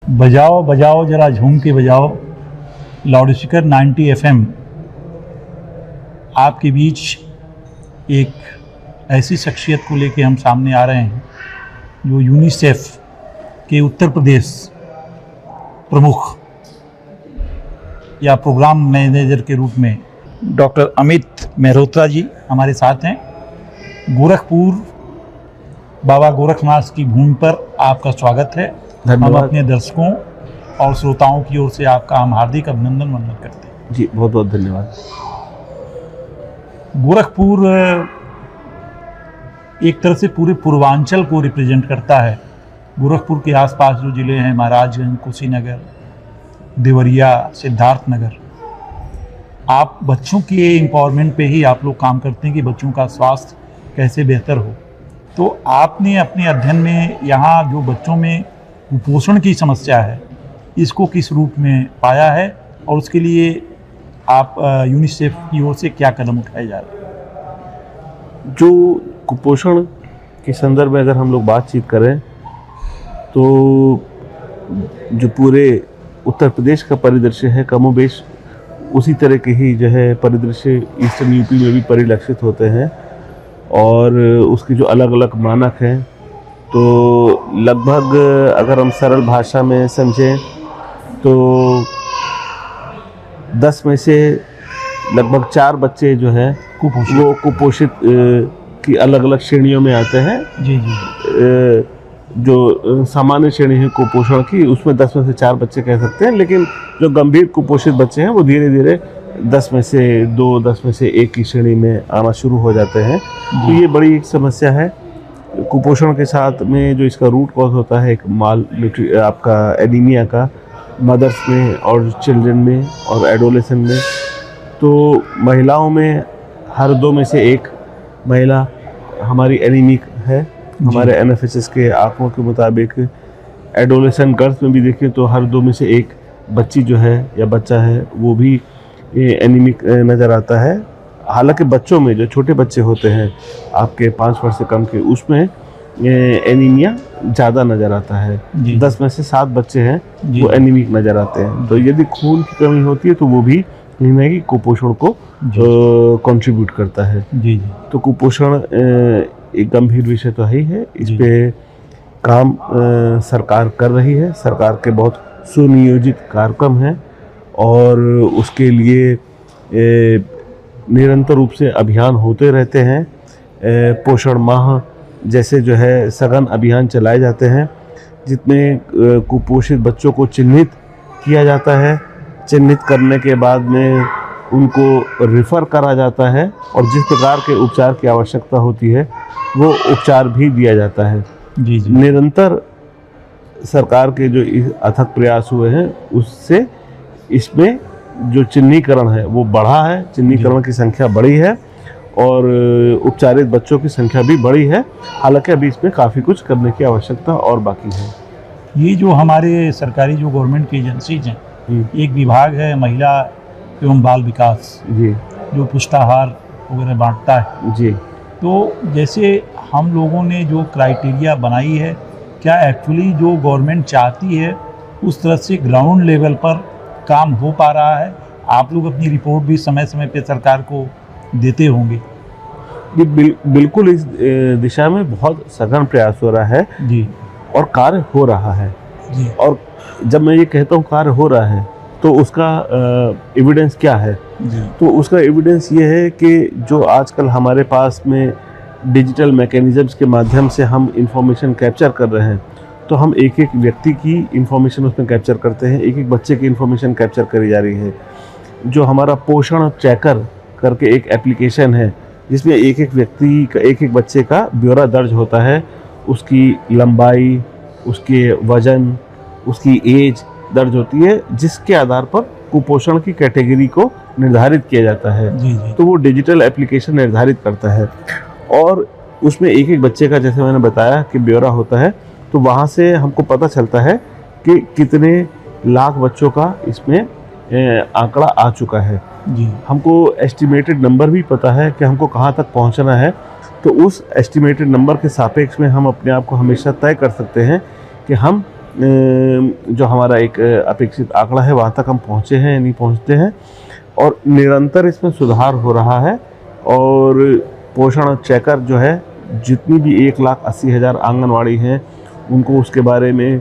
बजाओ बजाओ जरा झूम के बजाओ। लाउडस्पीकर 90 FM आपके बीच एक ऐसी शख्सियत को लेके हम सामने आ रहे हैं जो यूनिसेफ के उत्तर प्रदेश प्रमुख या प्रोग्राम मैनेजर के रूप में डॉक्टर अमित मेहरोत्रा जी हमारे साथ हैं। गोरखपुर बाबा गोरखनाथ की भूमि पर आपका स्वागत है। हम अपने दर्शकों और श्रोताओं की ओर से आपका हम हार्दिक अभिनंदन वंदन करते हैं। जी बहुत बहुत धन्यवाद। गोरखपुर एक तरह से पूरे पूर्वांचल को रिप्रेजेंट करता है। गोरखपुर के आसपास जो ज़िले हैं महाराजगंज, कुशीनगर, देवरिया, सिद्धार्थनगर, आप बच्चों के एम्पावरमेंट पे ही आप लोग काम करते हैं कि बच्चों का स्वास्थ्य कैसे बेहतर हो। तो आपने अपने अध्ययन में यहाँ जो बच्चों में कुपोषण की समस्या है इसको किस रूप में पाया है और उसके लिए आप यूनिसेफ की ओर से क्या कदम उठाए जा रहे हैं? जो कुपोषण के संदर्भ में अगर हम लोग बातचीत करें तो जो पूरे उत्तर प्रदेश का परिदृश्य है कमोबेश उसी तरह के ही जो है परिदृश्य ईस्टर्न यूपी में भी परिलक्षित होते हैं और उसके जो अलग अलग मानक हैं तो लगभग अगर हम सरल भाषा में समझें तो 10 में से लगभग 4 बच्चे जो हैं वो कुपोषित की अलग अलग श्रेणियों में आते हैं। जी जी। जो सामान्य श्रेणी है कुपोषण की उसमें 10 में से 4 बच्चे कह सकते हैं, लेकिन जो गंभीर कुपोषित बच्चे हैं वो धीरे धीरे 10 में से 2, 10 में से 1 की श्रेणी में आना शुरू हो जाते हैं। तो ये बड़ी एक समस्या है। कुपोषण के साथ में जो इसका रूट कॉज होता है एक आपका एनीमिया का मदर्स में और चिल्ड्रन में और एडोलेसेंट में। तो महिलाओं में हर 2 में से 1 महिला हमारी एनीमिक है हमारे NFHS के आंकड़ों के मुताबिक। एडोलेसेंट गर्ल्स में भी देखें तो हर 2 में से 1 बच्ची जो है या बच्चा है वो भी एनीमिक नज़र आता है। हालांकि बच्चों में जो छोटे बच्चे होते हैं आपके 5 वर्ष से कम के उसमें एनीमिया ज़्यादा नज़र आता है। 10 में से 7 बच्चे हैं वो एनीमिक नज़र आते हैं। तो यदि खून की कमी होती है तो वो भी कहीं ना कहीं कुपोषण को कंट्रीब्यूट करता है। जी। तो कुपोषण एक गंभीर विषय तो है ही है। इस पे काम सरकार कर रही है। सरकार के बहुत सुनियोजित कार्यक्रम हैं और उसके लिए निरंतर रूप से अभियान होते रहते हैं। पोषण माह जैसे जो है सघन अभियान चलाए जाते हैं जिसमें कुपोषित बच्चों को चिन्हित किया जाता है। चिन्हित करने के बाद में उनको रिफ़र करा जाता है और जिस प्रकार के उपचार की आवश्यकता होती है वो उपचार भी दिया जाता है। जी जी। निरंतर सरकार के जो अथक प्रयास हुए हैं उससे इसमें जो चिन्हीकरण है वो बढ़ा है। चिन्हीकरण की संख्या बढ़ी है और उपचारित बच्चों की संख्या भी बढ़ी है। हालांकि अभी इसमें काफ़ी कुछ करने की आवश्यकता और बाकी है। ये जो हमारे सरकारी जो गवर्नमेंट की एजेंसीज हैं एक विभाग है महिला एवं बाल विकास जी जो पुष्टाहार वगैरह बांटता है। जी। तो जैसे हम लोगों ने जो क्राइटेरिया बनाई है क्या एक्चुअली जो गवर्नमेंट चाहती है उस तरह से ग्राउंड लेवल पर काम हो पा रहा है? आप लोग अपनी रिपोर्ट भी समय समय पे सरकार को देते होंगे। ये बिल्कुल इस दिशा में बहुत सघन प्रयास हो रहा है जी और कार्य हो रहा है जी। और जब मैं ये कहता हूँ कार्य हो रहा है तो उसका एविडेंस क्या है जी। तो उसका एविडेंस ये है कि जो आजकल हमारे पास में डिजिटल मैकेनिज़म्स के माध्यम से हम इंफॉर्मेशन कैप्चर कर रहे हैं तो हम एक एक व्यक्ति की इंफॉर्मेशन उसमें कैप्चर करते हैं। एक एक बच्चे की इंफॉर्मेशन कैप्चर करी जा रही है। जो हमारा पोषण चेकर करके एक एप्लीकेशन है जिसमें एक एक व्यक्ति का एक एक बच्चे का ब्यौरा दर्ज होता है। उसकी लंबाई, उसके वज़न, उसकी एज दर्ज होती है जिसके आधार पर कुपोषण की कैटेगरी को निर्धारित किया जाता है। जी जी। तो वो डिजिटल एप्लीकेशन निर्धारित करता है और उसमें एक एक बच्चे का जैसे मैंने बताया कि ब्यौरा होता है। तो वहाँ से हमको पता चलता है कि कितने लाख बच्चों का इसमें आंकड़ा आ चुका है। जी। हमको एस्टिमेटेड नंबर भी पता है कि हमको कहाँ तक पहुँचना है। तो उस एस्टिमेटेड नंबर के सापेक्ष में हम अपने आप को हमेशा तय कर सकते हैं कि हम जो हमारा एक अपेक्षित आंकड़ा है वहाँ तक हम पहुँचे हैं या नहीं पहुँचते हैं, और निरंतर इसमें सुधार हो रहा है। और पोषण चेकर जो है, जितनी भी 1,80,000 आंगनवाड़ी हैं उनको उसके बारे में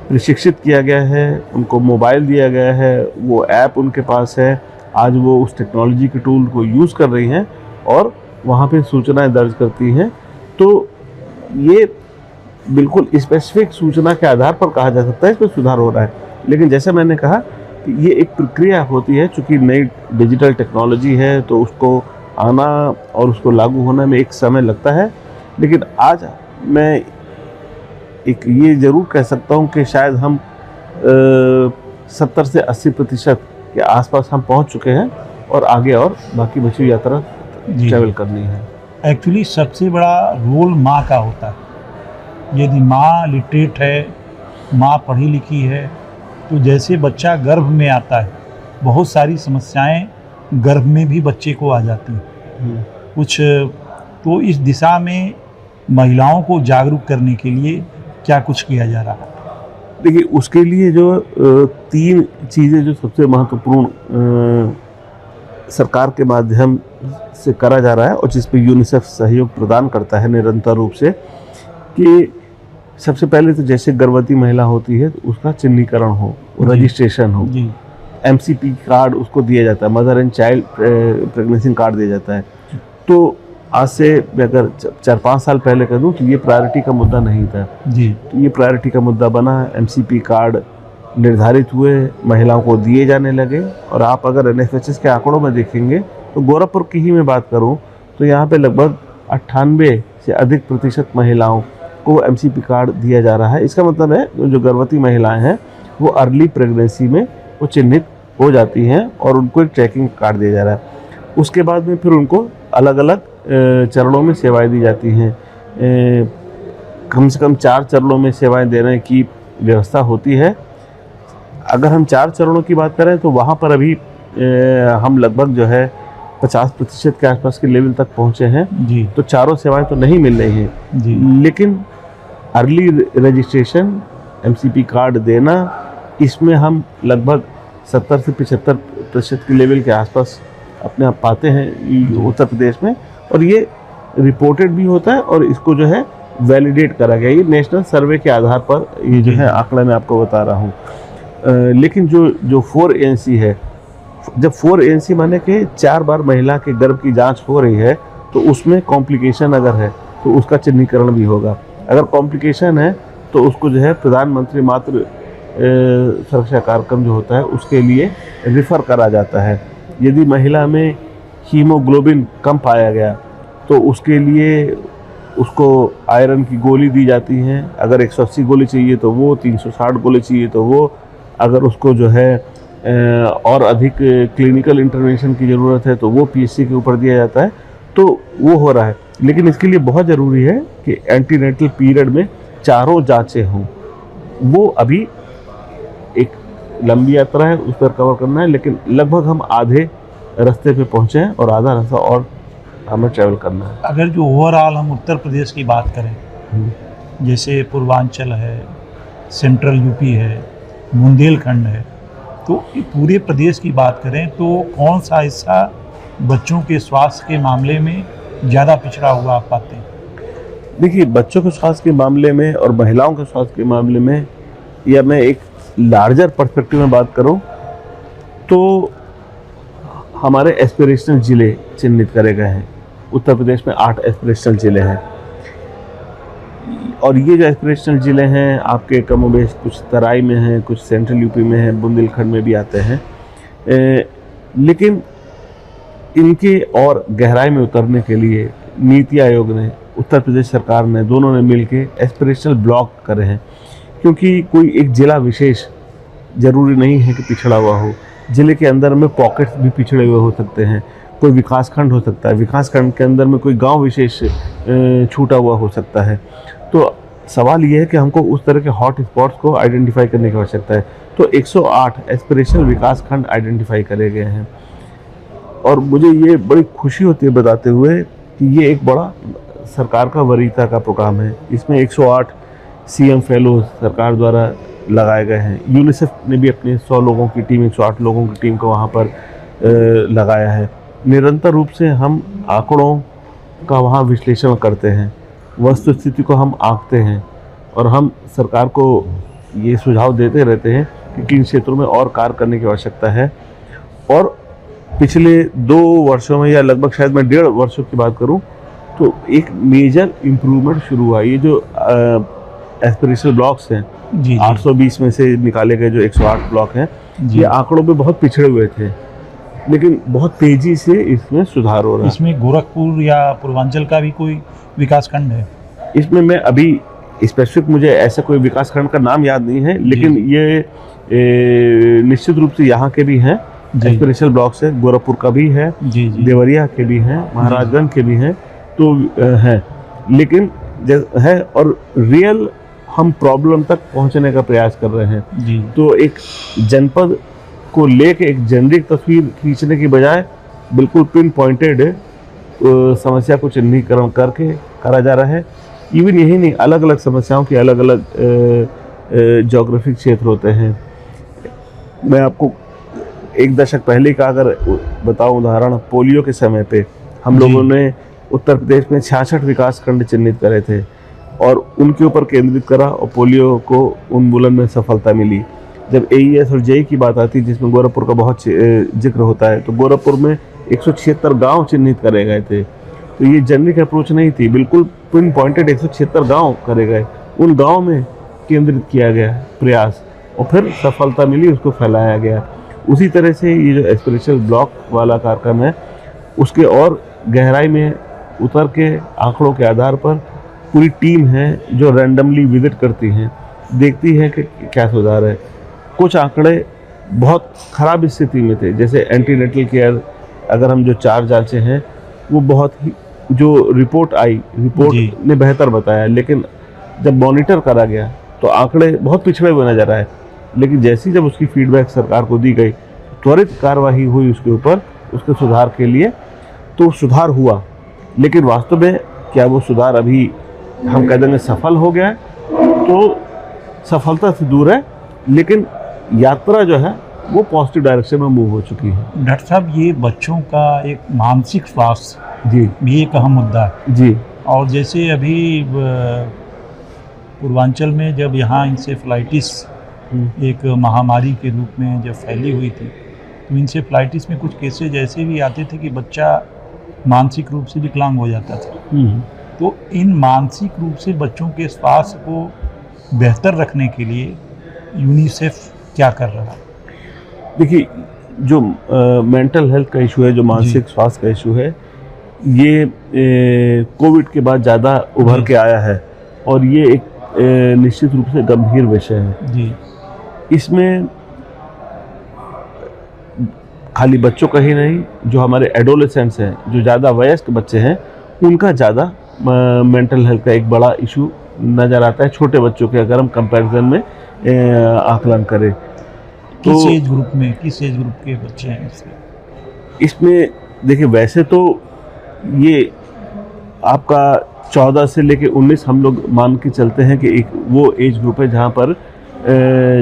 प्रशिक्षित किया गया है, उनको मोबाइल दिया गया है, वो ऐप उनके पास है। आज वो उस टेक्नोलॉजी के टूल को यूज़ कर रही हैं और वहाँ पे सूचनाएं दर्ज करती हैं। तो ये बिल्कुल स्पेसिफिक सूचना के आधार पर कहा जा सकता है इसमें सुधार हो रहा है। लेकिन जैसे मैंने कहा कि ये एक प्रक्रिया होती है, चूँकि नई डिजिटल टेक्नोलॉजी है तो उसको आना और उसको लागू होने में एक समय लगता है। लेकिन आज मैं एक ये ज़रूर कह सकता हूँ कि शायद हम 70 से 80% के आसपास हम पहुँच चुके हैं और आगे और बाकी बची यात्रा ट्रैवल करनी है। एक्चुअली सबसे बड़ा रोल माँ का होता है। यदि माँ लिटरेट है, माँ पढ़ी लिखी है, तो जैसे बच्चा गर्भ में आता है, बहुत सारी समस्याएं गर्भ में भी बच्चे को आ जाती हैं। कुछ तो इस दिशा में महिलाओं को जागरूक करने के लिए क्या कुछ किया जा रहा है? देखिए, उसके लिए जो 3 चीज़ें जो सबसे महत्वपूर्ण सरकार के माध्यम से करा जा रहा है और जिस पे यूनिसेफ सहयोग प्रदान करता है निरंतर रूप से, कि सबसे पहले तो जैसे गर्भवती महिला होती है तो उसका चिन्हीकरण हो, रजिस्ट्रेशन हो, MCP कार्ड उसको दिया जाता है, mother and child pregnancy card दिया जाता है। तो आज से अगर 4-5 साल पहले कह दूँ तो ये प्रायोरिटी का मुद्दा नहीं था जी। तो ये प्रायोरिटी का मुद्दा बना, MCP कार्ड निर्धारित हुए, महिलाओं को दिए जाने लगे। और आप अगर NFHS के आंकड़ों में देखेंगे तो गोरखपुर की ही मैं बात करूं तो यहाँ पे लगभग 98 से अधिक प्रतिशत महिलाओं को MCP कार्ड दिया जा रहा है। इसका मतलब है जो गर्भवती महिलाएं हैं वो अर्ली प्रेगनेंसी में वो चिन्हित हो जाती हैं और उनको एक ट्रैकिंग कार्ड दिया जा रहा है। उसके बाद में फिर उनको अलग अलग चरणों में सेवाएं दी जाती हैं। कम से कम 4 चरणों में सेवाएं देने की व्यवस्था होती है। अगर हम 4 चरणों की बात करें तो वहाँ पर अभी हम लगभग जो है 50% के आसपास के लेवल तक पहुँचे हैं जी। तो चारों सेवाएं तो नहीं मिल रही हैं जी। लेकिन अर्ली रजिस्ट्रेशन, MCP कार्ड देना, इसमें हम लगभग 70 से 75% के लेवल के आसपास अपने आप पाते हैं उत्तर प्रदेश में। और ये रिपोर्टेड भी होता है और इसको जो है वैलिडेट करा गया। ये नेशनल सर्वे के आधार पर ये जो है आंकड़ा मैं आपको बता रहा हूँ। लेकिन जो 4ANC है, जब 4ANC माने कि 4 बार महिला के गर्भ की जांच हो रही है तो उसमें कॉम्प्लिकेशन अगर है तो उसका चिन्हीकरण भी होगा। अगर कॉम्प्लिकेशन है तो उसको जो है प्रधानमंत्री मातृ सुरक्षा कार्यक्रम जो होता है उसके लिए रिफ़र करा जाता है। यदि महिला में हीमोग्लोबिन कम पाया गया तो उसके लिए उसको आयरन की गोली दी जाती हैं। अगर 180 गोली चाहिए तो वो, 360 गोली चाहिए तो वो, अगर उसको जो है और अधिक क्लिनिकल इंटरवेंशन की ज़रूरत है तो वो PHC के ऊपर दिया जाता है। तो वो हो रहा है। लेकिन इसके लिए बहुत ज़रूरी है कि एंटीनेटल पीरियड में चारों जांचें हों। वो अभी एक लंबी यात्रा है, उस पर कवर करना है, लेकिन लगभग हम आधे रास्ते पे पहुँचे हैं और आधा रास्ता और हमें ट्रैवल करना है। अगर जो ओवरऑल हम उत्तर प्रदेश की बात करें, जैसे पूर्वांचल है, सेंट्रल यूपी है, बुंदेलखंड है, तो पूरे प्रदेश की बात करें तो कौन सा हिस्सा बच्चों के स्वास्थ्य के मामले में ज़्यादा पिछड़ा हुआ आप पाते हैं? देखिए, बच्चों के स्वास्थ्य के मामले में और महिलाओं के स्वास्थ्य के मामले में, या मैं एक लार्जर पर्सपेक्टिव में बात करूं तो हमारे एस्पिरेशनल ज़िले चिन्हित करे गए हैं। उत्तर प्रदेश में 8 एस्पिरेशनल ज़िले हैं और ये जो एस्पिरेशनल ज़िले हैं आपके कमोबेश कुछ तराई में हैं, कुछ सेंट्रल यूपी में हैं, बुंदेलखंड में भी आते हैं। लेकिन इनके और गहराई में उतरने के लिए नीति आयोग ने, उत्तर प्रदेश सरकार ने, दोनों ने मिलकर एस्पिरेशनल ब्लॉक करे हैं। क्योंकि कोई एक ज़िला विशेष ज़रूरी नहीं है कि पिछड़ा हुआ हो। ज़िले के अंदर में पॉकेट्स भी पिछड़े हुए हो सकते हैं। कोई विकासखंड हो सकता है, विकासखंड के अंदर में कोई गांव विशेष छूटा हुआ हो सकता है। तो सवाल ये है कि हमको उस तरह के हॉट स्पॉट्स को आइडेंटिफाई करने की आवश्यकता है। तो 108 एस्पिरेशनल विकासखंड आइडेंटिफाई करे गए हैं और मुझे ये बड़ी खुशी होती है बताते हुए कि ये एक बड़ा सरकार का वरीयता का प्रोग्राम है। इसमें 108 CM फेलोज सरकार द्वारा लगाए गए हैं। यूनिसेफ ने भी अपने 100 लोगों की टीम, 108 लोगों की टीम को वहाँ पर लगाया है। निरंतर रूप से हम आंकड़ों का वहाँ विश्लेषण करते हैं, वस्तु स्थिति को हम आंकते हैं और हम सरकार को ये सुझाव देते रहते हैं कि किन क्षेत्रों में और कार्य करने की आवश्यकता है। और पिछले 2 वर्षों में, या लगभग शायद मैं 1.5 वर्षों की बात करूं, तो एक मेजर इम्प्रूवमेंट शुरू हुआ। ये जो एस्पिरेशनल ब्लॉक्स हैं, जी 820 में से निकाले गए जो 108 ब्लॉक हैं, ये आंकड़ों में बहुत पिछड़े हुए थे, लेकिन बहुत तेजी से इसमें सुधार हो रहा है। इसमें गोरखपुर या पूर्वांचल का भी कोई विकास खंड है? इसमें मैं अभी स्पेसिफिक, मुझे ऐसा कोई विकास खंड का नाम याद नहीं है, लेकिन ये निश्चित रूप से यहाँ के भी हैं एस्पिरेशनल ब्लॉक्स है। गोरखपुर का भी है, देवरिया के भी हैं, महाराजगंज के भी हैं, तो हैं। लेकिन है, और रियल हम प्रॉब्लम तक पहुंचने का प्रयास कर रहे हैं। तो एक जनपद को लेके एक जेनरिक तस्वीर खींचने की बजाय बिल्कुल पिन पॉइंटेड समस्या को चिन्हीकरण करके करा जा रहा है। इवन यही नहीं, अलग अलग समस्याओं के अलग अलग ज्योग्राफिक क्षेत्र होते हैं। मैं आपको 1 दशक पहले का अगर बताऊं उदाहरण, पोलियो के समय पे हम लोगों ने उत्तर प्रदेश में 66 विकास खंड चिन्हित करे थे और उनके ऊपर केंद्रित करा और पोलियो को उन्मूलन में सफलता मिली। जब AES और JEE की बात आती है, जिसमें गोरखपुर का बहुत जिक्र होता है, तो गोरखपुर में 176 गांव चिन्हित करे गए थे। तो ये जेनरिक अप्रोच नहीं थी, बिल्कुल पिन पॉइंटेड 176 गांव करे गए, उन गांव में केंद्रित किया गया प्रयास और फिर सफलता मिली, उसको फैलाया गया। उसी तरह से ये जो एस्पिरेशनल ब्लॉक वाला कार्यक्रम है, उसके और गहराई में उतर के आंकड़ों के आधार पर पूरी टीम है जो रैंडमली विजिट करती हैं, देखती है कि क्या सुधार है। कुछ आंकड़े बहुत ख़राब स्थिति में थे, जैसे एंटीनेटल केयर, अगर हम जो 4 जांचें हैं वो बहुत ही, जो रिपोर्ट ने बेहतर बताया, लेकिन जब मॉनिटर करा गया तो आंकड़े बहुत पिछड़े हुए नजर आए। लेकिन जैसी जब उसकी फीडबैक सरकार को दी गई, त्वरित कार्रवाई हुई उसके ऊपर, उसके सुधार के लिए, तो सुधार हुआ। लेकिन वास्तव में क्या वो सुधार अभी हम कह देंगे सफल हो गया है? तो सफलता से दूर है, लेकिन यात्रा जो है वो पॉजिटिव डायरेक्शन में मूव हो चुकी है। डॉक्टर साहब, ये बच्चों का एक मानसिक स्वास्थ्य जी भी एक अहम मुद्दा है जी। और जैसे अभी पूर्वांचल में जब यहाँ इंसेफ्लाइटिस एक महामारी के रूप में जब फैली हुई थी, तो इंसेफ्लाइटिस में कुछ केसेज ऐसे भी आते थे कि बच्चा मानसिक रूप से विकलांग हो जाता था। तो इन मानसिक रूप से बच्चों के स्वास्थ्य को बेहतर रखने के लिए यूनिसेफ क्या कर रहा है? देखिए, जो मेंटल हेल्थ का इशू है, जो मानसिक स्वास्थ्य का इशू है, ये कोविड के बाद ज़्यादा उभर के आया है और ये एक निश्चित रूप से गंभीर विषय है जी। इसमें खाली बच्चों का ही नहीं, जो हमारे एडोलेसेंट्स हैं, जो ज़्यादा वयस्क बच्चे हैं, उनका ज़्यादा मेंटल हेल्थ का एक बड़ा इशू नज़र आता है। छोटे बच्चों के अगर हम कंपैरिजन में आकलन करें तो किस एज ग्रुप के बच्चे हैं इसमें देखिए, वैसे तो ये आपका 14 से लेके 19 हम लोग मान के चलते हैं कि एक वो एज ग्रुप है जहाँ पर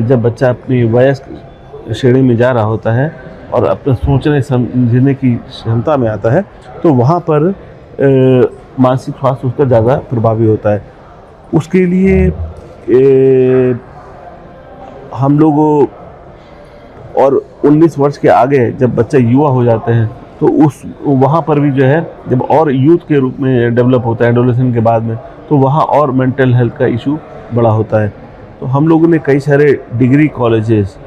जब बच्चा अपनी वयस्क श्रेणी में जा रहा होता है और अपने सोचने समझने की क्षमता में आता है, तो वहाँ पर मानसिक स्वास्थ्य उसका ज़्यादा प्रभावी होता है। उसके लिए हम लोगों और 19 वर्ष के आगे जब बच्चे युवा हो जाते हैं, तो उस वहाँ पर भी जो है, जब और यूथ के रूप में डेवलप होता है एडोलेसेंट के बाद में, तो वहाँ और मेंटल हेल्थ का इशू बड़ा होता है। तो हम लोगों ने कई सारे डिग्री कॉलेजेस,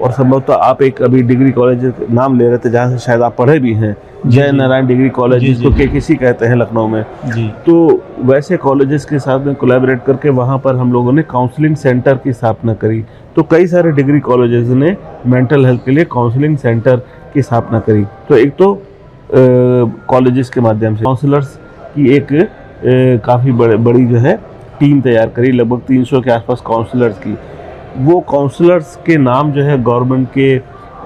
और संभवतः आप एक अभी डिग्री कॉलेज नाम ले रहे थे जहाँ से शायद आप पढ़े भी हैं, जय नारायण डिग्री कॉलेज, जिसको KKC कहते हैं लखनऊ में जी। तो वैसे कॉलेजेस के साथ में कोलैबोरेट करके वहाँ पर हम लोगों ने काउंसलिंग सेंटर की स्थापना करी। तो कई सारे डिग्री कॉलेजेस ने मेंटल हेल्थ के लिए काउंसलिंग सेंटर की स्थापना करी। तो एक तो कॉलेजेस के माध्यम से काउंसलर्स की एक काफ़ी बड़ी जो है टीम तैयार करी, लगभग 300 के आसपास काउंसलर्स की। वो काउंसलर्स के नाम जो है गवर्नमेंट के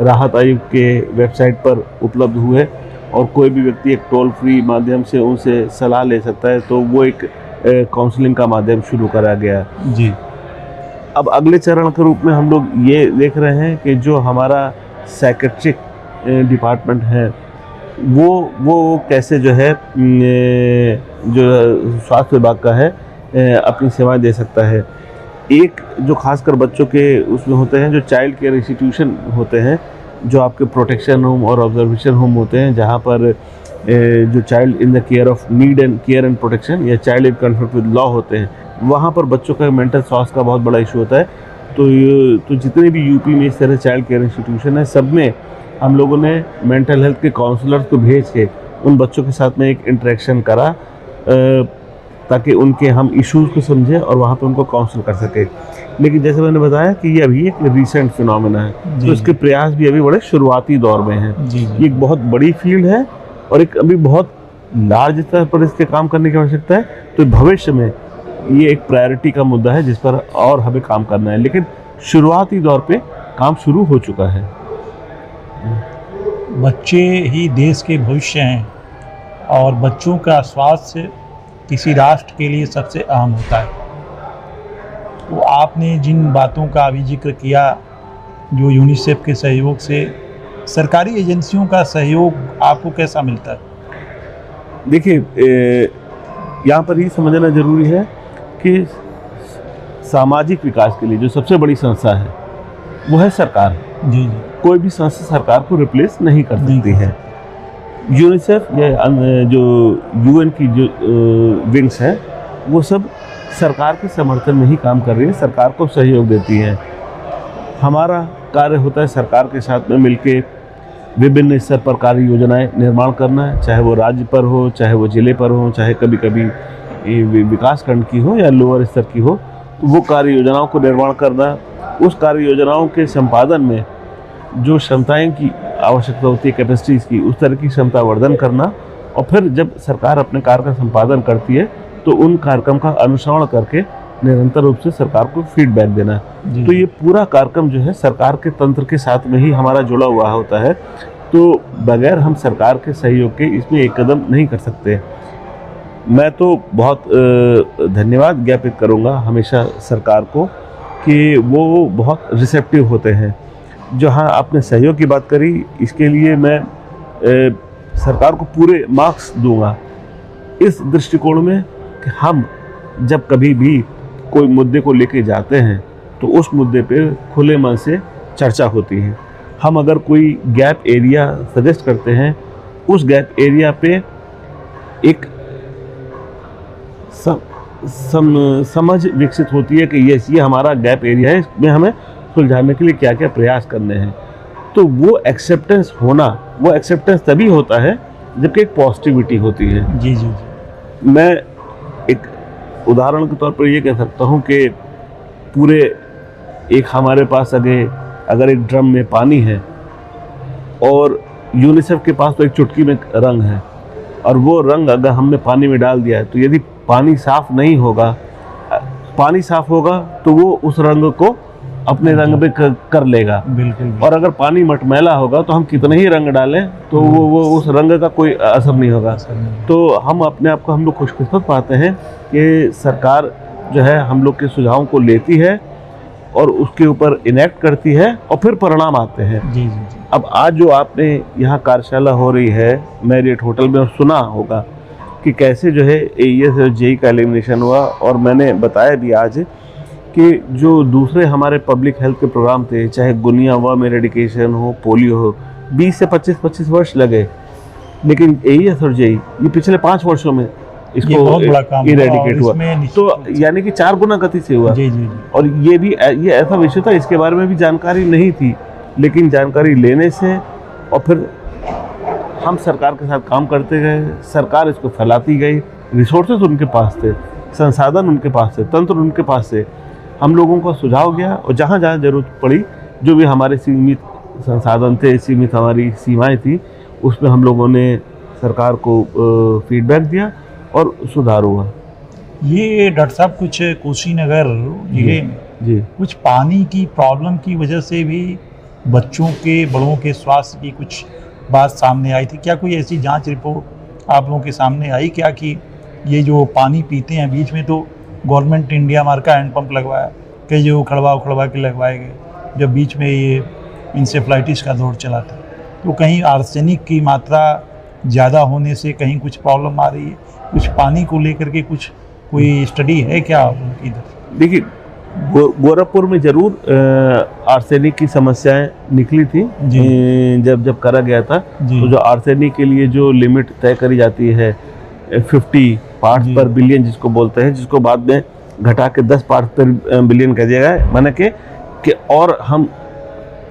राहत आयोग के वेबसाइट पर उपलब्ध हुए और कोई भी व्यक्ति एक टोल फ्री माध्यम से उनसे सलाह ले सकता है। तो वो एक काउंसलिंग का माध्यम शुरू करा गया जी। अब अगले चरण के रूप में हम लोग ये देख रहे हैं कि जो हमारा साइकेट्रिक डिपार्टमेंट है वो कैसे जो है जो स्वास्थ्य विभाग का है अपनी सेवाएं दे सकता है। एक जो खासकर बच्चों के उसमें होते हैं, जो चाइल्ड केयर इंस्टीट्यूशन होते हैं, जो आपके प्रोटेक्शन होम और ऑब्जर्वेशन होम होते हैं, जहाँ पर जो child in the care of need and care and protection या child in conflict with law होते हैं, वहाँ पर बच्चों का मेंटल स्वास्थ्य का बहुत बड़ा इशू होता है। तो जितने भी यूपी में इस तरह चाइल्ड केयर इंस्टीट्यूशन है, सब में हम लोगों ने मेंटल हेल्थ के काउंसलर्स को भेज के उन बच्चों के साथ में एक इंटरेक्शन करा, ताकि उनके हम इश्यूज़ को समझें और वहाँ पे उनको काउंसिल कर सके। लेकिन जैसे मैंने बताया कि ये अभी एक रिसेंट फिनोमेना है, तो इसके प्रयास भी अभी बड़े शुरुआती दौर में हैं। ये एक बहुत बड़ी फील्ड है और एक अभी बहुत लार्ज स्तर पर इसके काम करने की आवश्यकता है। तो भविष्य में ये एक प्रायोरिटी का मुद्दा है जिस पर और हमें काम करना है, लेकिन शुरुआती दौर पे काम शुरू हो चुका है। बच्चे ही देश के भविष्य हैं और बच्चों का स्वास्थ्य किसी राष्ट्र के लिए सबसे अहम होता है। तो आपने जिन बातों का अभी जिक्र किया, जो यूनिसेफ के सहयोग से, सरकारी एजेंसियों का सहयोग आपको कैसा मिलता है? देखिए, यहाँ पर ये समझना जरूरी है कि सामाजिक विकास के लिए जो सबसे बड़ी संस्था है वो है सरकार। जी। कोई भी संस्था सरकार को रिप्लेस नहीं कर सकती है। यूनिसेफ या जो यूएन की जो विंग्स हैं, वो सब सरकार के समर्थन में ही काम कर रही है, सरकार को सहयोग देती हैं। हमारा कार्य होता है सरकार के साथ में मिलके विभिन्न स्तर पर कार्य योजनाएं निर्माण करना, चाहे वो राज्य पर हो, चाहे वो जिले पर हो, चाहे कभी कभी विकास खंड की हो या लोअर स्तर की हो, तो वो कार्य योजनाओं को निर्माण करना, उस कार्य योजनाओं के संपादन में जो क्षमताएं की आवश्यकता होती है, कैपेसिटीज़ की, उस तरह की क्षमता वर्धन करना, और फिर जब सरकार अपने कार्य का संपादन करती है तो उन कार्यक्रम का अनुसरण करके निरंतर रूप से सरकार को फीडबैक देना। तो ये पूरा कार्यक्रम जो है सरकार के तंत्र के साथ में ही हमारा जुड़ा हुआ होता है। तो बगैर हम सरकार के सहयोग के इसमें एक कदम नहीं कर सकते। मैं तो बहुत धन्यवाद ज्ञापित करूँगा हमेशा सरकार को कि वो बहुत रिसेप्टिव होते हैं। जहाँ आपने सहयोग की बात करी, इसके लिए मैं सरकार को पूरे मार्क्स दूंगा इस दृष्टिकोण में कि हम जब कभी भी कोई मुद्दे को लेके जाते हैं तो उस मुद्दे पे खुले मन से चर्चा होती है। हम अगर कोई गैप एरिया सजेस्ट करते हैं, उस गैप एरिया पे एक समझ विकसित होती है कि ये हमारा गैप एरिया है, इसमें हमें सुलझाने के लिए क्या क्या प्रयास करने हैं। तो वो एक्सेप्टेंस होना, वो एक्सेप्टेंस तभी होता है जबकि एक पॉजिटिविटी होती है। जी जी। मैं एक उदाहरण के तौर पर ये कह सकता हूँ कि पूरे एक हमारे पास अगर एक ड्रम में पानी है और यूनिसेफ के पास तो एक चुटकी में रंग है, और वो रंग अगर हमने पानी में डाल दिया है तो यदि पानी साफ नहीं होगा, पानी साफ होगा तो वो उस रंग को अपने रंग में कर लेगा। बिल्कुल। और अगर पानी मटमैला होगा तो हम कितने ही रंग डालें तो वो उस रंग का कोई असर नहीं होगा। तो हम अपने आप को हम लोग खुशकिस्मत पाते हैं कि सरकार जो है हम लोग के सुझावों को लेती है और उसके ऊपर इनेक्ट करती है और फिर परिणाम आते हैं। जी जी जी। अब आज जो आपने यहाँ कार्यशाला हो रही है मैरियट होटल में, सुना होगा कि कैसे जो है AES और JEE का एलिमिनेशन हुआ, और मैंने बताया भी आज कि जो दूसरे हमारे पब्लिक हेल्थ के प्रोग्राम थे, चाहे गुनिया वर्म एरेडिकेशन हो, पोलियो हो, 20 से 25 वर्ष लगे, लेकिन AES और JEE ये पिछले 5 वर्षों में इसको इरेडिकेट हुआ। तो यानी कि 4 गुना गति से हुआ। जी जी। और ये ऐसा विषय था, इसके बारे में भी जानकारी नहीं थी, लेकिन जानकारी लेने से और फिर हम सरकार के साथ काम करते गए, सरकार इसको फैलाती गई, रिसोर्सेज उनके पास थे, संसाधन उनके पास थे, तंत्र उनके पास थे, हम लोगों को सुझाव गया, और जहाँ जहाँ जरूरत पड़ी, जो भी हमारे सीमित संसाधन थे, सीमित हमारी सीमाएं थी, उसमें हम लोगों ने सरकार को फीडबैक दिया और सुधार हुआ। ये डॉक्टर साहब कुछ कुशीनगर जिले में जी कुछ पानी की प्रॉब्लम की वजह से भी बच्चों के, बड़ों के स्वास्थ्य की कुछ बात सामने आई थी। क्या कोई ऐसी जांच रिपोर्ट आप लोगों के सामने आई क्या कि ये जो पानी पीते हैं, बीच में तो गवर्नमेंट इंडिया मार्का हैंडपंप लगवाया, कई जो उखड़वा उखड़वा के लगवाए गए, जब बीच में ये इंसेफ्लाइटिस का दौर चला था। तो कहीं आर्सेनिक की मात्रा ज़्यादा होने से कहीं कुछ प्रॉब्लम आ रही है, कुछ पानी को लेकर के कुछ कोई स्टडी है क्या उनकी इधर? देखिए, गोरखपुर में जरूर आर्सेनिक की समस्याएं निकली थी। जब करा गया था, तो जो आर्सेनिक के लिए जो लिमिट तय करी जाती है 50 पार्ट्स पर बिलियन जिसको बोलते हैं, जिसको बाद में घटा के 10 पार्ट्स पर बिलियन कह दिया गया, माने कि और हम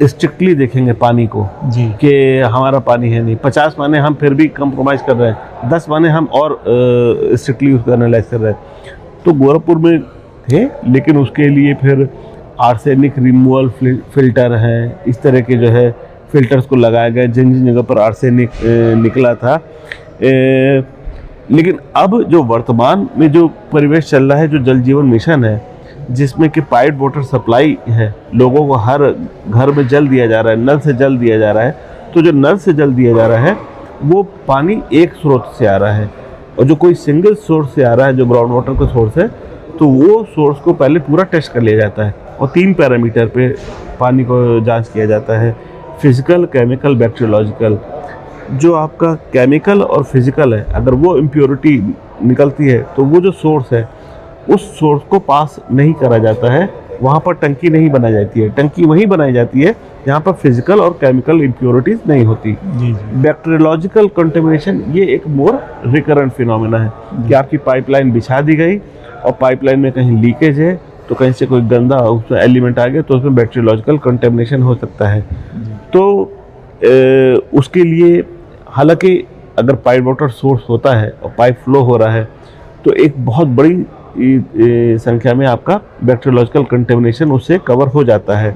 स्ट्रिक्टली देखेंगे पानी को कि हमारा पानी है नहीं। 50 माने हम फिर भी कंप्रोमाइज़ कर रहे हैं, 10 माने हम और स्ट्रिक्टली उसको एनालाइज कर रहे हैं। तो गोरखपुर में थे, लेकिन उसके लिए फिर आर्सेनिक रिमूवल फिल्टर हैं, इस तरह के जो है फिल्टर्स को लगाया गया जिन जिन जगह पर आर्सेनिक निकला था। लेकिन अब जो वर्तमान में जो परिवेश चल रहा है, जो जल जीवन मिशन है, जिसमें कि पाइप वाटर सप्लाई है, लोगों को हर घर में जल दिया जा रहा है, नल से जल दिया जा रहा है। तो जो नल से जल दिया जा रहा है वो पानी एक स्रोत से आ रहा है, और जो कोई सिंगल सोर्स से आ रहा है, जो ग्राउंड वाटर का सोर्स है, तो वो सोर्स को पहले पूरा टेस्ट कर लिया जाता है और 3 पैरामीटर पे पानी को जांच किया जाता है: फिजिकल, केमिकल, बैक्टीरियोलॉजिकल। जो आपका केमिकल और फिजिकल है, अगर वो इम्प्योरिटी निकलती है तो वो जो सोर्स है उस सोर्स को पास नहीं करा जाता है, वहाँ पर टंकी नहीं बनाई जाती है। टंकी वहीं बनाई जाती है जहाँ पर फिजिकल और केमिकल इम्प्योरिटीज नहीं होती। बैक्टीरियोलॉजिकल कंटेमिनेशन ये एक मोर रिकरेंट फिनोमेना है कि आपकी पाइपलाइन बिछा दी गई और पाइपलाइन में कहीं लीकेज है, तो कहीं से कोई गंदा उसमें एलिमेंट आ गया, तो उसमें बैक्टीरियोलॉजिकल कंटेमिनेशन हो सकता है। तो उसके लिए हालांकि अगर पाइप वाटर सोर्स होता है और पाइप फ्लो हो रहा है, तो एक बहुत बड़ी संख्या में आपका बैक्टीरियोलॉजिकल कंटेमिनेशन उससे कवर हो जाता है।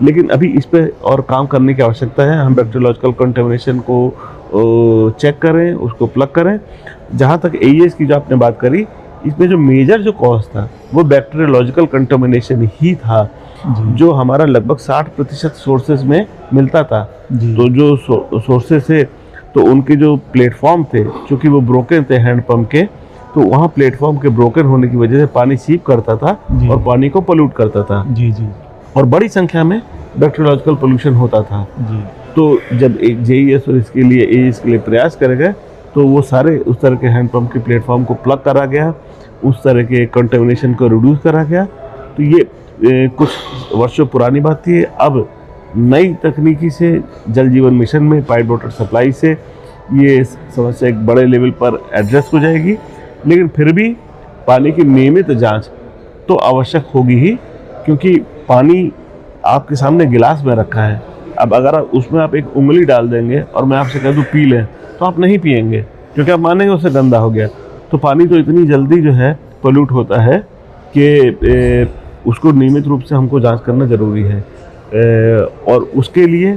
लेकिन अभी इस पे और काम करने की आवश्यकता है। हम बैक्टीरियोलॉजिकल कंटेमिनेशन को चेक करें, उसको प्लग करें। जहाँ तक AES की जो आपने बात करी, इसमें जो मेजर जो कॉज था वो बैक्टीरियोलॉजिकल कंटेमिनेशन ही था, जो हमारा लगभग 60% सोर्सेज में मिलता था। तो जो सोर्सेज थे, तो उनके जो प्लेटफॉर्म थे, चूँकि वो ब्रोकन थे हैंडपम्प के, तो वहाँ प्लेटफॉर्म के ब्रोकन होने की वजह से पानी सीप करता था और पानी को पोल्यूट करता था। और बड़ी संख्या में बैक्टीरियोलॉजिकल पोल्यूशन होता था। तो जब एक JES और इसके लिए AES के लिए प्रयास करे गए, तो वो सारे उस तरह के हैंडपम्प के प्लेटफॉर्म को प्लग करा गया, उस तरह के कंटेमिनेशन को रिड्यूस करा गया। तो ये कुछ वर्षों पुरानी बात थी। अब नई तकनीकी से जल जीवन मिशन में पाइप वाटर सप्लाई से ये समस्या एक बड़े लेवल पर एड्रेस हो जाएगी। लेकिन फिर भी पानी की नियमित जांच तो आवश्यक होगी ही, क्योंकि पानी आपके सामने गिलास में रखा है। अब अगर उसमें आप एक उंगली डाल देंगे और मैं आपसे कह दूं पी लें, तो आप नहीं पिएंगे, क्योंकि आप मानेंगे उससे गंदा हो गया। तो पानी तो इतनी जल्दी जो है पोल्यूट होता है कि उसको नियमित रूप से हमको जांच करना ज़रूरी है। और उसके लिए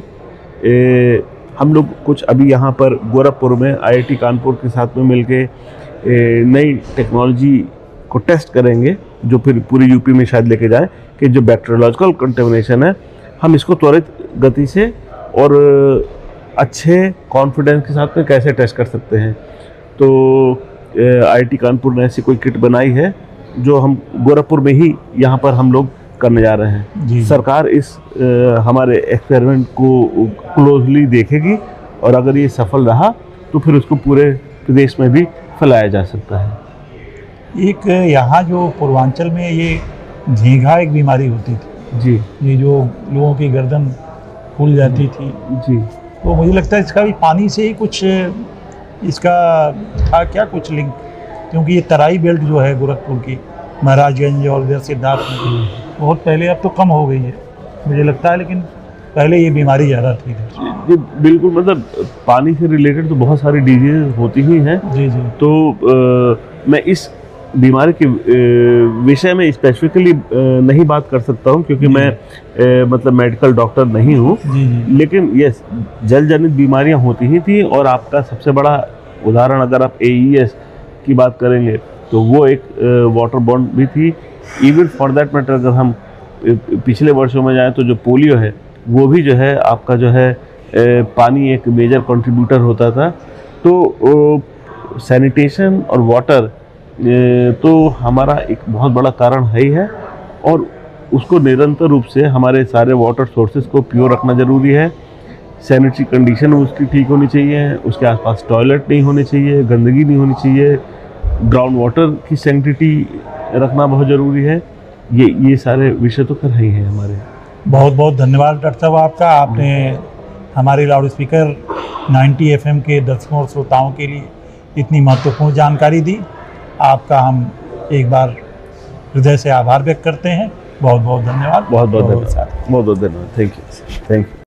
हम लोग कुछ अभी यहाँ पर गोरखपुर में IIT कानपुर के साथ में मिलके नई टेक्नोलॉजी को टेस्ट करेंगे, जो फिर पूरी यूपी में शायद लेके जाए, कि जो बैक्टीरियोलॉजिकल कंटेमिनेशन है, हम इसको त्वरित गति से और अच्छे कॉन्फिडेंस के साथ में कैसे टेस्ट कर सकते हैं। तो IIT कानपुर ने ऐसी कोई किट बनाई है जो हम गोरखपुर में ही यहाँ पर हम लोग करने जा रहे हैं। सरकार इस हमारे एक्सपेरिमेंट को क्लोजली देखेगी, और अगर ये सफल रहा तो फिर उसको पूरे प्रदेश में भी फैलाया जा सकता है। एक यहाँ जो पूर्वांचल में ये झींगा एक बीमारी होती थी, ये जो लोगों की गर्दन फूल जाती थी, तो मुझे लगता है इसका भी पानी से ही कुछ इसका था क्या कुछ लिंक? क्योंकि ये तराई बेल्ट जो है गोरखपुर की, महाराजगंज और इधर सिद्धार्थनगर, बहुत पहले, अब तो कम हो गई है मुझे लगता है, लेकिन पहले ये बीमारी ज़्यादा थी। जी बिल्कुल, मतलब पानी से रिलेटेड तो बहुत सारी डिजीज होती ही हैं। तो मैं इस बीमारी के विषय में स्पेसिफिकली नहीं बात कर सकता हूँ, क्योंकि मैं मतलब मेडिकल डॉक्टर नहीं हूँ। लेकिन यस, जल जनित बीमारियाँ होती ही थी। और आपका सबसे बड़ा उदाहरण अगर आप AES की बात करेंगे, तो वो एक वाटर बॉर्न भी थी। इवन फॉर दैट मैटर अगर हम पिछले वर्षों में जाएं, तो जो पोलियो है वो भी जो है आपका जो है पानी एक मेजर कंट्रीब्यूटर होता था। तो सैनिटेशन और वाटर तो हमारा एक बहुत बड़ा कारण है ही है। और उसको निरंतर रूप से हमारे सारे वाटर सोर्सेज को प्योर रखना ज़रूरी है। सैनिटरी कंडीशन उसकी ठीक होनी चाहिए, उसके आसपास टॉयलेट नहीं होने चाहिए, गंदगी नहीं होनी चाहिए, ग्राउंड वाटर की सैनिटिटी रखना बहुत ज़रूरी है। ये सारे विषय तो कर ही हैं हमारे। बहुत बहुत धन्यवाद डॉक्टर साहब आपका। आपने हमारे लाउड स्पीकर 90 FM के दर्शकों और श्रोताओं के लिए इतनी महत्वपूर्ण जानकारी दी। आपका हम एक बार हृदय से आभार व्यक्त करते हैं। बहुत बहुत धन्यवाद। बहुत बहुत धन्यवाद। बहुत बहुत धन्यवाद। Thank you.